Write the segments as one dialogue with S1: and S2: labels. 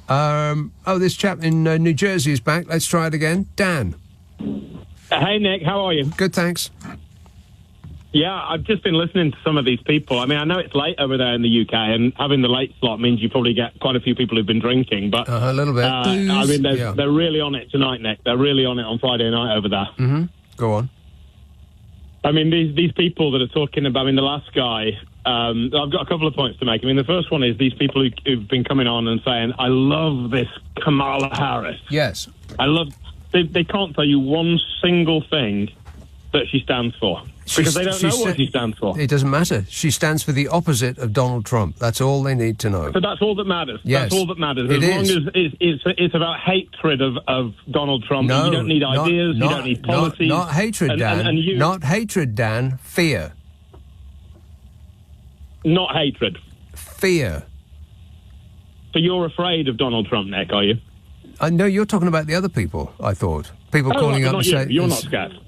S1: This chap in New Jersey is back. Let's try it again. Dan.
S2: Hey, Nick, how are you?
S1: Good, thanks.
S2: Yeah, I've just been listening to some of these people. I mean, I know it's late over there in the UK, and having the late slot means you probably get quite a few people who've been drinking. But
S1: a little bit.
S2: I mean, they're really on it tonight, Nick. They're really on it on Friday night over there.
S1: Mm-hmm. Go on.
S2: I mean, these people that are talking about, I mean, the last guy, I've got a couple of points to make. I mean, the first one is these people who've been coming on and saying, I love this Kamala Harris.
S1: Yes.
S2: They can't tell you one single thing that she stands for. Because they don't know what she stands for.
S1: It doesn't matter. She stands for the opposite of Donald Trump. That's all they need to know.
S2: So that's all that matters.
S1: Yes.
S2: That's all that matters.
S1: It
S2: as long as it's about hatred of Donald Trump.
S1: No,
S2: you don't need ideas. You don't need policies.
S1: Not hatred, Dan. Not hatred, Dan. Fear.
S2: Not hatred.
S1: Fear.
S2: So you're afraid of Donald Trump, Nick, are you?
S1: No, you're talking about the other people, I thought. People calling up and saying...
S2: You're not scared.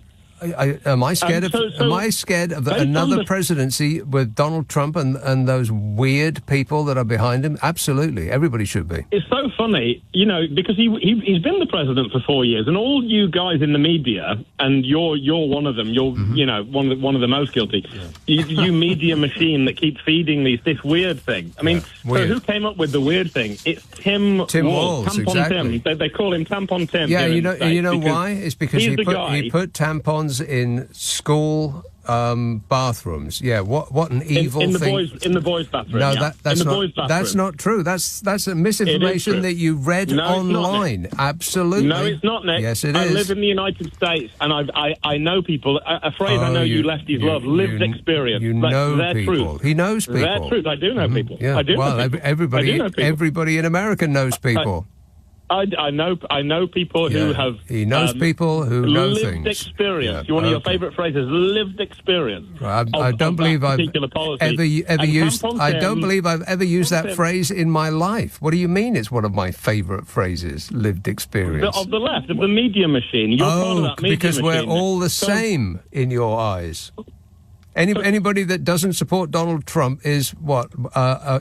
S1: Am I scared am I scared of another presidency with Donald Trump and those weird people that are behind him? Absolutely. Everybody should be.
S2: It's so funny, because he's been the president for 4 years, and all you guys in the media, and you're one of them, you're one of the most guilty. Yeah. You media machine that keeps feeding this weird thing. I mean, so who came up with the weird thing? It's Tim Walz. Tampon
S1: exactly.
S2: Tim. They call him Tampon Tim.
S1: Yeah, you know why? It's because he put tampons in school bathrooms. Yeah, what an evil thing.
S2: In the boys' bathroom.
S1: No,
S2: yeah.
S1: that's not true. That's a misinformation that you read online. Absolutely.
S2: No, it's not, Nick.
S1: Yes, it is.
S2: I live in the United States, and I know people. A phrase I know you lefties love: lived experience.
S1: You know
S2: people.
S1: He knows people.
S2: Their truth. I do know people.
S1: Yeah.
S2: I do know people.
S1: Everybody in America knows people.
S2: I know people who have...
S1: He knows people who know things.
S2: Lived experience. One of your favourite phrases, lived experience.
S1: I don't believe I've ever used... I don't believe I've ever used that phrase in my life. What do you mean it's one of my favourite phrases, lived experience?
S2: Of the left, of the media machine. You're part of that media
S1: because
S2: machine.
S1: We're all the same in your eyes. Anybody that doesn't support Donald Trump is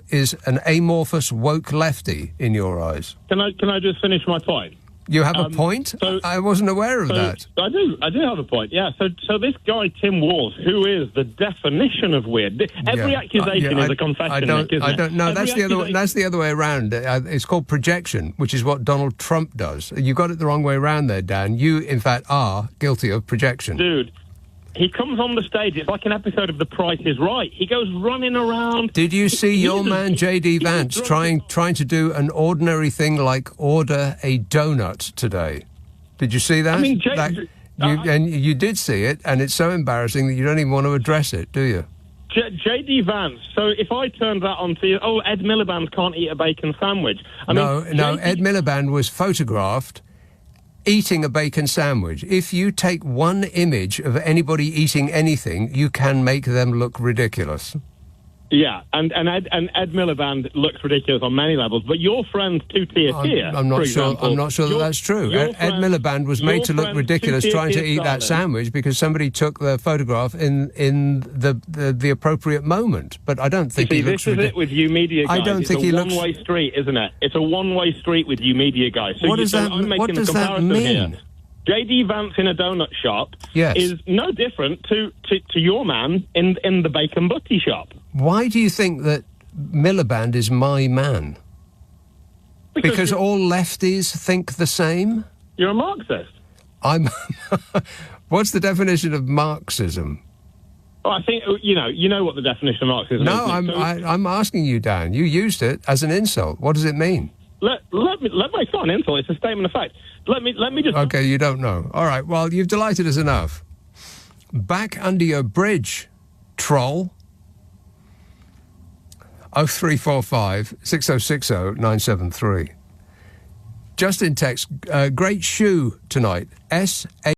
S1: is an amorphous woke lefty in your eyes.
S2: Can I just finish my point?
S1: You have a point? I wasn't aware of that.
S2: I do have a point. Yeah. So this guy Tim Walz, who is the definition of weird. Every accusation is a confession.
S1: I don't know. That's the other way around. It's called projection, which is what Donald Trump does. You got it the wrong way around there, Dan. You in fact are guilty of projection,
S2: dude. He comes on the stage, it's like an episode of The Price is Right. He goes running around.
S1: Did you see your man J.D. Vance trying to do an ordinary thing like order a donut today? Did you see that? I mean, and you did see it, and it's so embarrassing that you don't even want to address it, do you?
S2: J.D. Vance. So if I turned that on to you, Ed Miliband can't eat a bacon sandwich.
S1: No, Ed Miliband was photographed eating a bacon sandwich. If you take one image of anybody eating anything, you can make them look ridiculous.
S2: Yeah, and Ed Miliband looks ridiculous on many levels, but your friend Tutia Tia,
S1: I'm not sure that's true. Ed Miliband was made to look ridiculous trying to eat that sandwich because somebody took the photograph in the appropriate moment. But I don't think he looks ridiculous.
S2: This is it with you media guys.
S1: I don't think he looks...
S2: It's a one-way street, isn't it? It's a one-way street with you media guys. So
S1: what does that mean?
S2: Here. J.D. Vance in a donut shop is no different to your man in the bacon butty shop.
S1: Why do you think that Miliband is my man? Because all lefties think the same?
S2: You're a Marxist.
S1: What's the definition of Marxism?
S2: Oh, I think you know what the definition of Marxism is.
S1: No, I'm asking you, Dan. You used it as an insult. What does it mean?
S2: Let me it's not an insult. It's a statement of fact. Let me just.
S1: Okay, you don't know. All right. Well, you've delighted us enough. Back under your bridge, troll. 0345 6060 973. Just in text. Great shoe tonight. S8.